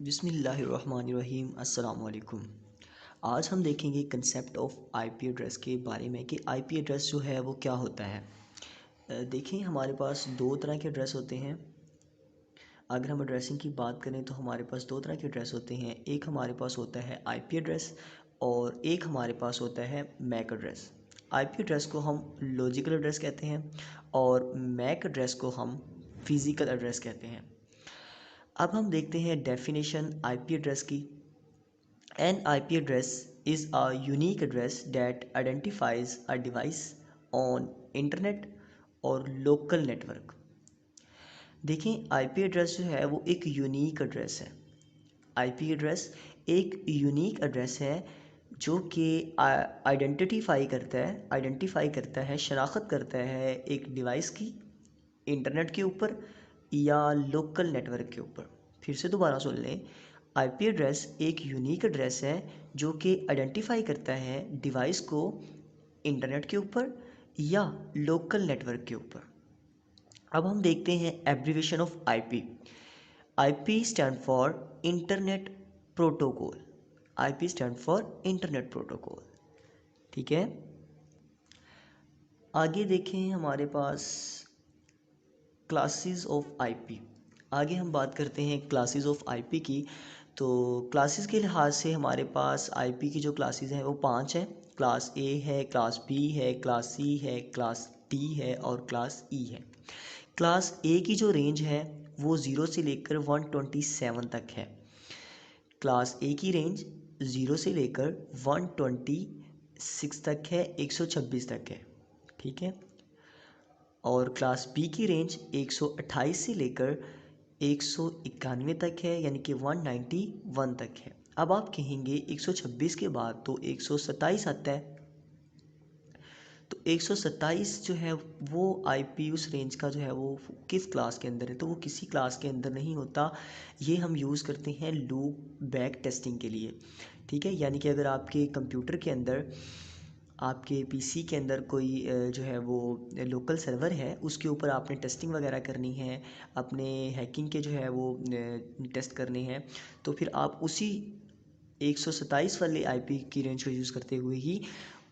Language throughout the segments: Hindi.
बिस्मिल्लाहिर्रहमानिर्रहीम अस्सलाम वालेकुम। आज हम देखेंगे कंसेप्ट ऑफ आईपी एड्रेस के बारे में कि आईपी एड्रेस जो है वो क्या होता है। देखें, हमारे पास दो तरह के एड्रेस होते हैं। अगर हम एड्रेसिंग की बात करें तो हमारे पास दो तरह के एड्रेस होते हैं। एक हमारे पास होता है आईपी एड्रेस और एक हमारे पास होता है मैक एड्रेस। आईपी एड्रेस को हम लॉजिकल एड्रेस कहते हैं और मैक एड्रेस को हम फिज़िकल एड्रेस कहते हैं। अब हम देखते हैं डेफिनेशन आईपी एड्रेस की। An IP address is a unique address that identifies a device on internet और local network। देखें, आईपी एड्रेस जो है वो एक यूनिक एड्रेस है। आईपी एड्रेस एक यूनिक एड्रेस है जो कि आइडेंटिफाई करता है, शनाख्त करता है एक डिवाइस की इंटरनेट के ऊपर या लोकल नेटवर्क के ऊपर। फिर से दोबारा सुन लें, आईपी एड्रेस एक यूनिक एड्रेस है जो कि आइडेंटिफाई करता है डिवाइस को इंटरनेट के ऊपर या लोकल नेटवर्क के ऊपर। अब हम देखते हैं abbreviation of IP. IP stand for internet protocol. IP stand for internet protocol. ठीक है, आगे देखें हमारे पास क्लासेस ऑफ आईपी। आगे हम बात करते हैं क्लासेस ऑफ आईपी की। तो क्लासेस के लिहाज से हमारे पास आईपी की जो क्लासेस हैं वो 5 हैं। क्लास ए है, क्लास बी है, क्लास सी है, क्लास डी है और क्लास ई है। क्लास ए की जो रेंज है वो 0 से लेकर 127 तक है। क्लास ए की रेंज 0 से लेकर 126 तक है, 126 तक है। ठीक है, और क्लास बी की रेंज 128 से लेकर 191 तक है, यानी कि 191 तक है। अब आप कहेंगे 126 के बाद तो 127 आता है, तो 127 जो है वो आईपी उस रेंज का जो है वो किस क्लास के अंदर है, तो वो किसी क्लास के अंदर नहीं होता। ये हम यूज़ करते हैं लूप बैक टेस्टिंग के लिए। ठीक है, यानी कि अगर आपके कंप्यूटर के अंदर, आपके पीसी के अंदर कोई जो है वो लोकल सर्वर है, उसके ऊपर आपने टेस्टिंग वगैरह करनी है, अपने हैकिंग के जो है वो टेस्ट करने हैं, तो फिर आप उसी 127 वाले आईपी की रेंज को यूज़ करते हुए ही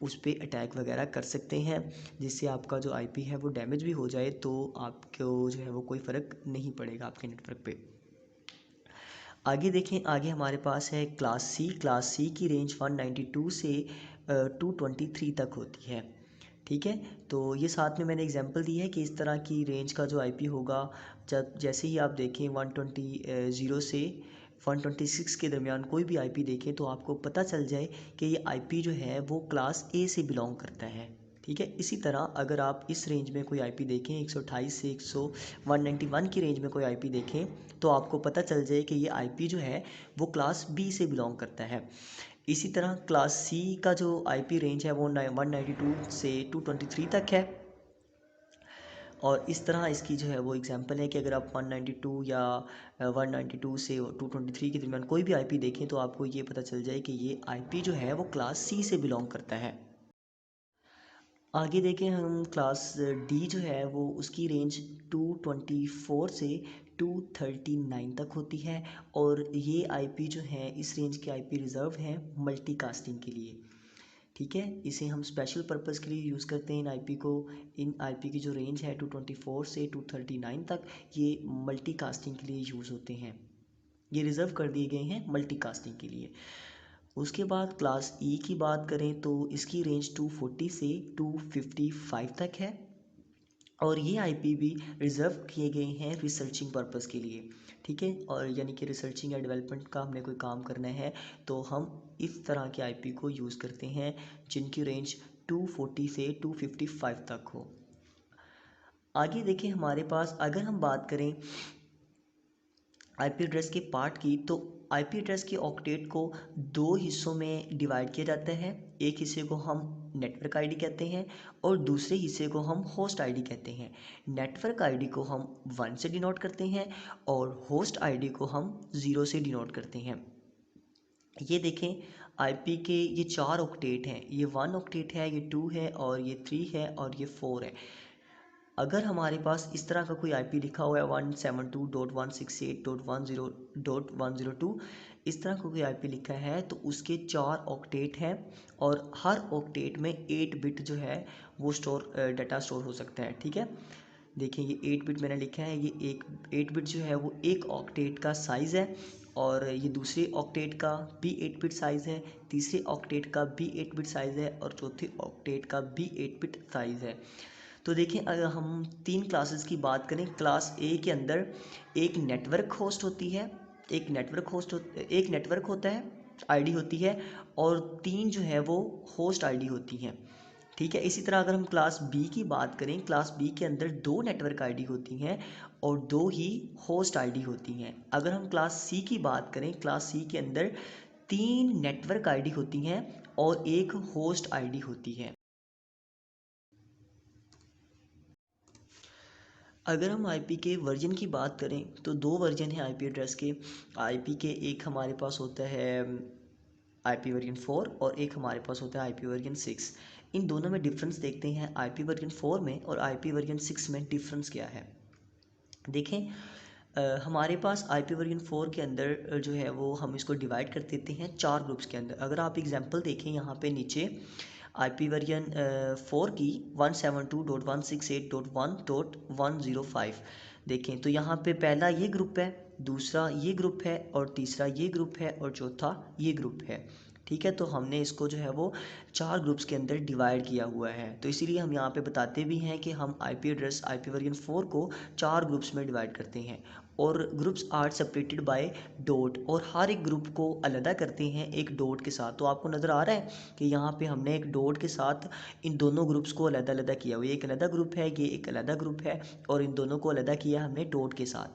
उस पर अटैक वगैरह कर सकते हैं, जिससे आपका जो आईपी है वो डैमेज भी हो जाए तो आपको जो है वो कोई फ़र्क नहीं पड़ेगा आपके नेटवर्क पे। आगे देखें, आगे हमारे पास है क्लास सी। क्लास सी की रेंज 192 से 223 तक होती है। ठीक है, तो ये साथ में मैंने एग्जांपल दी है कि इस तरह की रेंज का जो आईपी होगा, जब जैसे ही आप देखें 120 से 126 के दरमियान कोई भी आईपी देखें तो आपको पता चल जाए कि ये आईपी जो है वो क्लास ए से बिलोंग करता है। ठीक है, इसी तरह अगर आप इस रेंज में कोई आईपी देखें 128 से 191 की रेंज में कोई आईपी देखें तो आपको पता चल जाए कि ये आईपी जो है वो क्लास बी से बिलोंग करता है। इसी तरह क्लास सी का जो आईपी रेंज है वो 192 से 223 तक है। और इस तरह इसकी जो है वो एग्जांपल है कि अगर आप 192 या 192 से 223 के दरमियान कोई भी आईपी देखें तो आपको ये पता चल जाए कि ये आईपी जो है वो क्लास सी से बिलोंग करता है। आगे देखें हम, क्लास डी जो है वो उसकी रेंज 224 से 239 तक होती है और ये आईपी जो है, इस रेंज के आईपी रिज़र्व हैं मल्टीकास्टिंग के लिए। ठीक है, इसे हम स्पेशल पर्पस के लिए यूज़ करते हैं इन आईपी को। इन आईपी की जो रेंज है 224 से 239 तक, ये मल्टीकास्टिंग के लिए यूज़ होते हैं। ये रिज़र्व कर दिए गए हैं मल्टीकास्टिंग के लिए। उसके बाद क्लास ई की बात करें तो इसकी रेंज 240 से 255 तक है और ये आईपी भी रिज़र्व किए गए हैं रिसर्चिंग पर्पस के लिए। ठीक है, और यानी कि रिसर्चिंग या डेवलपमेंट का हमने कोई काम करना है तो हम इस तरह के आईपी को यूज़ करते हैं जिनकी रेंज 240 से 255 तक हो। आगे देखें हमारे पास, अगर हम बात करें आईपी एड्रेस के पार्ट की, तो आईपी एड्रेस के ऑक्टेट को दो हिस्सों में डिवाइड किया जाता है। एक हिस्से को हम नेटवर्क आईडी कहते हैं और दूसरे हिस्से को हम होस्ट आईडी कहते हैं। नेटवर्क आईडी को हम 1 से डिनोट करते हैं और होस्ट आईडी को हम 0 से डिनोट करते हैं। ये देखें, आईपी के ये 4 ऑक्टेट हैं, ये 1 ऑक्टेट है, ये 2 है और ये 3 है और ये 4 है। अगर हमारे पास इस तरह का कोई आईपी लिखा हुआ है 172.168.1.0.102 इस तरह का कोई आईपी लिखा है तो उसके 4 ऑक्टेट हैं और हर ऑक्टेट में 8 बिट जो है वो डाटा स्टोर हो सकता है। ठीक है, देखिए ये 8 बिट मैंने लिखा है, ये एक 8 बिट जो है वो एक ऑक्टेट का साइज़ है और ये दूसरे ऑक्टेट का भी 8 बिट साइज़ है, तीसरे ऑक्टेट का भी 8 बिट साइज़ है और चौथे ऑक्टेट का भी 8 बिट साइज़ है। तो देखिए अगर हम 3 क्लासेस की बात करें, क्लास ए के अंदर एक नेटवर्क होस्ट होती है, एक नेटवर्क होता है, आईडी होती है और 3 जो है वो होस्ट आईडी होती हैं। ठीक है, इसी तरह अगर हम क्लास बी की बात करें, क्लास बी के अंदर 2 नेटवर्क आईडी होती हैं और 2 ही होस्ट आईडी होती हैं। अगर हम क्लास सी की बात करें, क्लास सी के अंदर 3 नेटवर्क आईडी होती हैं और 1 होस्ट आईडी होती है। अगर हम आईपी के वर्जन की बात करें तो 2 वर्जन हैं आईपी एड्रेस के। आईपी के एक हमारे पास होता है आईपी वर्जन 4 और एक हमारे पास होता है आईपी वर्जन 6। इन दोनों में डिफरेंस देखते हैं, आईपी वर्जन 4 में और आईपी वर्जन 6 में डिफरेंस क्या है। देखें हमारे पास आईपी वर्जन 4 के अंदर जो है वो हम इसको डिवाइड कर देते हैं 4 ग्रुप्स के अंदर। अगर आप एग्जांपल देखें यहाँ पे नीचे आईपी वर्जन 4 की 172.168.1.105 देखें तो यहाँ पे पहला ये ग्रुप है, दूसरा ये ग्रुप है और तीसरा ये ग्रुप है और चौथा ये ग्रुप है। ठीक है, तो हमने इसको जो है वो 4 ग्रुप्स के अंदर डिवाइड किया हुआ है। तो इसीलिए हम यहाँ पे बताते भी हैं कि हम आईपी एड्रेस आईपी वर्जन 4 को 4 ग्रुप्स में डिवाइड करते हैं और groups are separated by dot और हर एक ग्रुप को अलग करते हैं एक डॉट के साथ। तो आपको नज़र आ रहा है कि यहाँ पे हमने एक डॉट के साथ इन दोनों ग्रुप्स को अलग अलग किया हुआ है, एक अलग ग्रुप है, ये एक अलग ग्रुप है और इन दोनों को अलग किया हमने डॉट के साथ।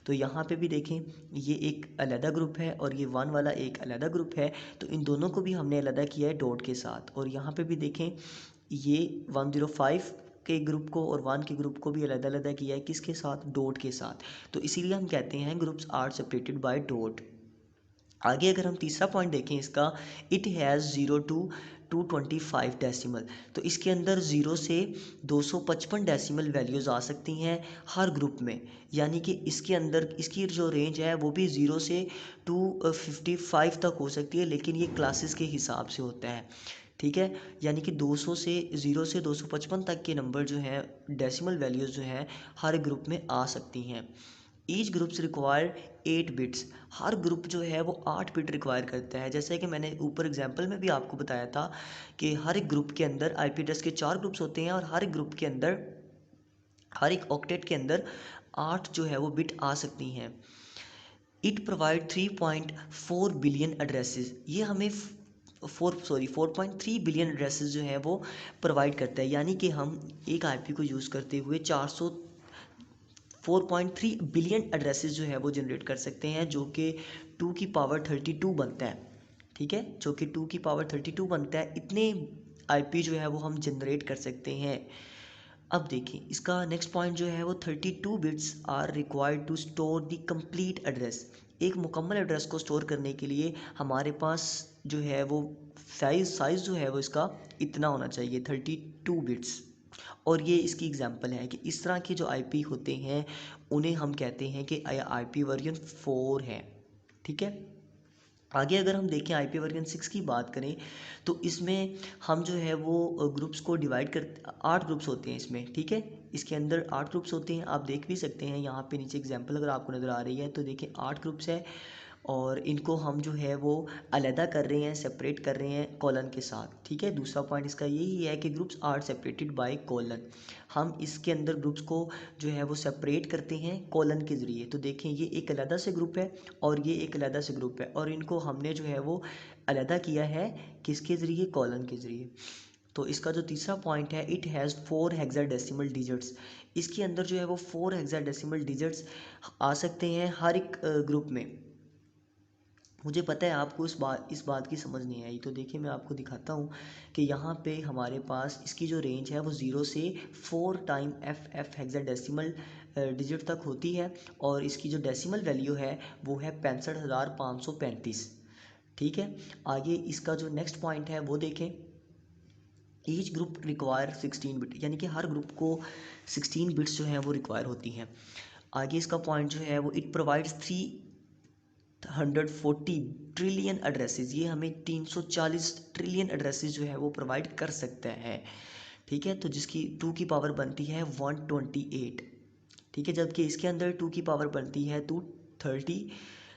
तो यहाँ पे भी देखें ये एक अलग ग्रुप है और ये 1 वाला एक अलग ग्रुप है, तो इन दोनों को भी हमने अलग किया है डॉट के साथ। और यहाँ पे भी देखें ये 105 के ग्रुप को और 1 के ग्रुप को भी अलग अलग किया है, किसके साथ, डॉट के साथ। तो इसीलिए हम कहते हैं groups are separated by dot. आगे अगर हम तीसरा पॉइंट देखें इसका, इट हैज़ 0 to 225 डेसिमल। तो इसके अंदर 0 से 255 डेसिमल वैल्यूज़ आ सकती हैं हर ग्रुप में, यानी कि इसके अंदर इसकी जो रेंज है वो भी 0 से 255 तक हो सकती है, लेकिन ये क्लासेस के हिसाब से होता है। ठीक है, यानी कि 200 से 0 से 255 तक के नंबर जो हैं डेसिमल वैल्यूज़ जो हैं हर ग्रुप में आ सकती हैं। ईच ग्रुप्स रिक्वायर 8 बिट्स, हर ग्रुप जो है वो 8 बिट रिक्वायर करता है। जैसे कि मैंने ऊपर एग्जांपल में भी आपको बताया था कि हर एक ग्रुप के अंदर आईपी एड्रेस के 4 ग्रुप्स होते हैं और हर एक ग्रुप के अंदर, हर एक ऑक्टेट के अंदर 8 जो है वो बिट आ सकती हैं। इट प्रोवाइड 3.4 बिलियन एड्रेसेस, ये हमें 4.3 बिलियन एड्रेसेस जो है वो प्रोवाइड करता है, यानी कि हम एक आईपी को यूज़ करते हुए 4.3 बिलियन एड्रेसेस जो है वो जनरेट कर सकते हैं, जो कि 2 की पावर 32 बनता है। ठीक है, जो कि 2 की पावर 32 बनता है, इतने आईपी जो है वो हम जनरेट कर सकते हैं। अब देखिए इसका नेक्स्ट पॉइंट जो है वो 32 bits are required to store the complete address. एक मुकम्मल एड्रेस को स्टोर करने के लिए हमारे पास जो है वो साइज़ जो है वो इसका इतना होना चाहिए, 32 बिट्स। और ये इसकी एग्जांपल है कि इस तरह के जो आईपी होते हैं उन्हें हम कहते हैं कि आईपी वर्जन 4 है। ठीक है, आगे अगर हम देखें आईपी वर्जन 6 की बात करें तो इसमें हम जो है वो ग्रुप्स को डिवाइड कर 8 ग्रुप्स होते हैं इसमें। ठीक है, इसके अंदर 8 ग्रुप्स होते हैं, आप देख भी सकते हैं यहाँ पे नीचे एग्जांपल अगर आपको नज़र आ रही है तो देखिए 8 ग्रुप्स है और इनको हम जो है वो अलहदा कर रहे हैं, सेपरेट कर रहे हैं कॉलन के साथ। ठीक है, दूसरा पॉइंट इसका यही है कि groups are separated by colon, हम इसके अंदर ग्रुप्स को जो है वो सेपरेट करते हैं कॉलन के ज़रिए। तो देखें ये एक अलहदा से ग्रुप है और ये एक अलहदा से ग्रुप है और इनको हमने जो है वो अलहदा किया है किसके ज़रिए, कॉलन के ज़रिए। तो इसका जो तीसरा पॉइंट है, इट हैज़ 4 हेक्साडेसिमल डिजिट्स, इसके अंदर जो है वो 4 हेक्साडेसिमल डिजिट्स आ सकते हैं हर एक ग्रुप में। मुझे पता है आपको इस बात की समझ नहीं आई, तो देखिए मैं आपको दिखाता हूँ कि यहाँ पे हमारे पास इसकी जो रेंज है वो 0 से 4 टाइम एफ हेक्साडेसिमल डिजिट तक होती है और इसकी जो डेसिमल वैल्यू है वो है 65,535। ठीक है, आगे इसका जो नेक्स्ट पॉइंट है वो देखें, ईच ग्रुप रिक्वायर 16 बिट, यानी कि हर ग्रुप को 16 बिट्स जो हैं वो रिक्वायर होती हैं। आगे इसका पॉइंट जो है वो इट प्रोवाइड्स 340 ट्रिलियन एड्रेसेस, ये हमें 340 ट्रिलियन एड्रेसेस जो है वो प्रोवाइड कर सकता है। ठीक है, तो जिसकी 2 की पावर बनती है 128। ठीक है, जबकि इसके अंदर 2 की पावर बनती है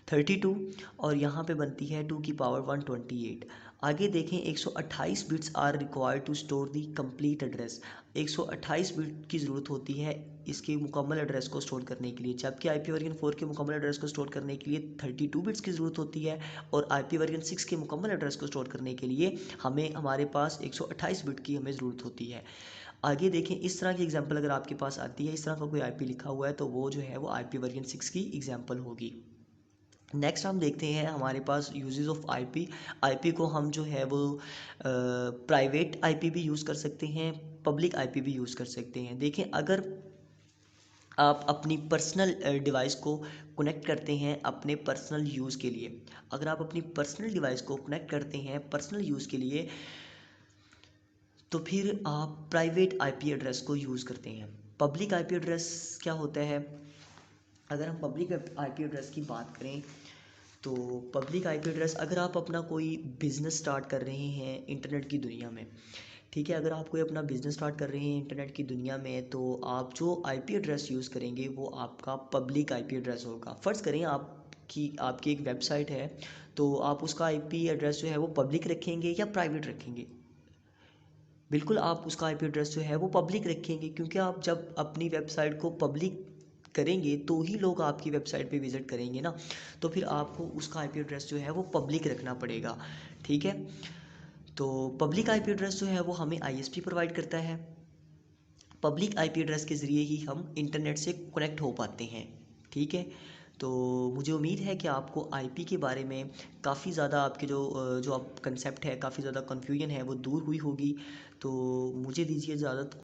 32 और यहाँ पे बनती है 2 की पावर 128। आगे देखें, 128 bits are required to store the complete address. 128 bit की ज़रूरत होती है इसके मुकम्मल एड्रेस को स्टोर करने के लिए, जबकि IP वर्जन 4 के मुकम्मल एड्रेस को स्टोर करने के लिए 32 बिट्स की ज़रूरत होती है, और IP वर्जन 6 के मुकम्मल एड्रेस को स्टोर करने के लिए हमारे पास 128 बिट की हमें ज़रूरत होती है। आगे देखें, इस तरह की एग्जांपल अगर आपके पास आती है, इस तरह का कोई IP लिखा हुआ है, तो वो जो है वो IP वर्जन 6 की एग्जांपल होगी। नेक्स्ट हम देखते हैं हमारे पास यूजेस ऑफ IP को हम जो है वो प्राइवेट IP भी यूज़ कर सकते हैं, पब्लिक IP भी यूज़ कर सकते हैं। देखें, अगर आप अपनी पर्सनल डिवाइस को कनेक्ट करते हैं अपने पर्सनल यूज़ के लिए, अगर आप अपनी पर्सनल डिवाइस को कनेक्ट करते हैं पर्सनल यूज़ के लिए, तो फिर आप प्राइवेट IP एड्रेस को यूज़ करते हैं। पब्लिक IP एड्रेस क्या होता है? अगर हम पब्लिक IP एड्रेस की बात करें, तो पब्लिक IP एड्रेस, अगर आप अपना कोई बिज़नेस स्टार्ट कर रहे हैं इंटरनेट की दुनिया में, ठीक है, अगर आप कोई अपना बिज़नेस स्टार्ट कर रहे हैं इंटरनेट की दुनिया में, तो आप जो IP एड्रेस यूज़ करेंगे वो आपका पब्लिक IP एड्रेस होगा। फ़र्ज़ करें आपकी एक वेबसाइट है, तो आप उसका IP एड्रेस जो है वो पब्लिक रखेंगे या प्राइवेट रखेंगे? बिल्कुल, आप उसका IP एड्रेस जो है वो पब्लिक रखेंगे, क्योंकि आप जब अपनी वेबसाइट को पब्लिक करेंगे तो ही लोग आपकी वेबसाइट पे विज़िट करेंगे ना, तो फिर आपको उसका IP एड्रेस जो है वो पब्लिक रखना पड़ेगा। ठीक है, तो पब्लिक IP एड्रेस जो है वो हमें ISP प्रोवाइड करता है। पब्लिक IP एड्रेस के ज़रिए ही हम इंटरनेट से कनेक्ट हो पाते हैं। ठीक है, तो मुझे उम्मीद है कि आपको IP के बारे में काफ़ी ज़्यादा आपके जो आप कंसेप्ट है, काफ़ी ज़्यादा कन्फ्यूजन है वो दूर हुई होगी। तो मुझे दीजिए इजाज़त।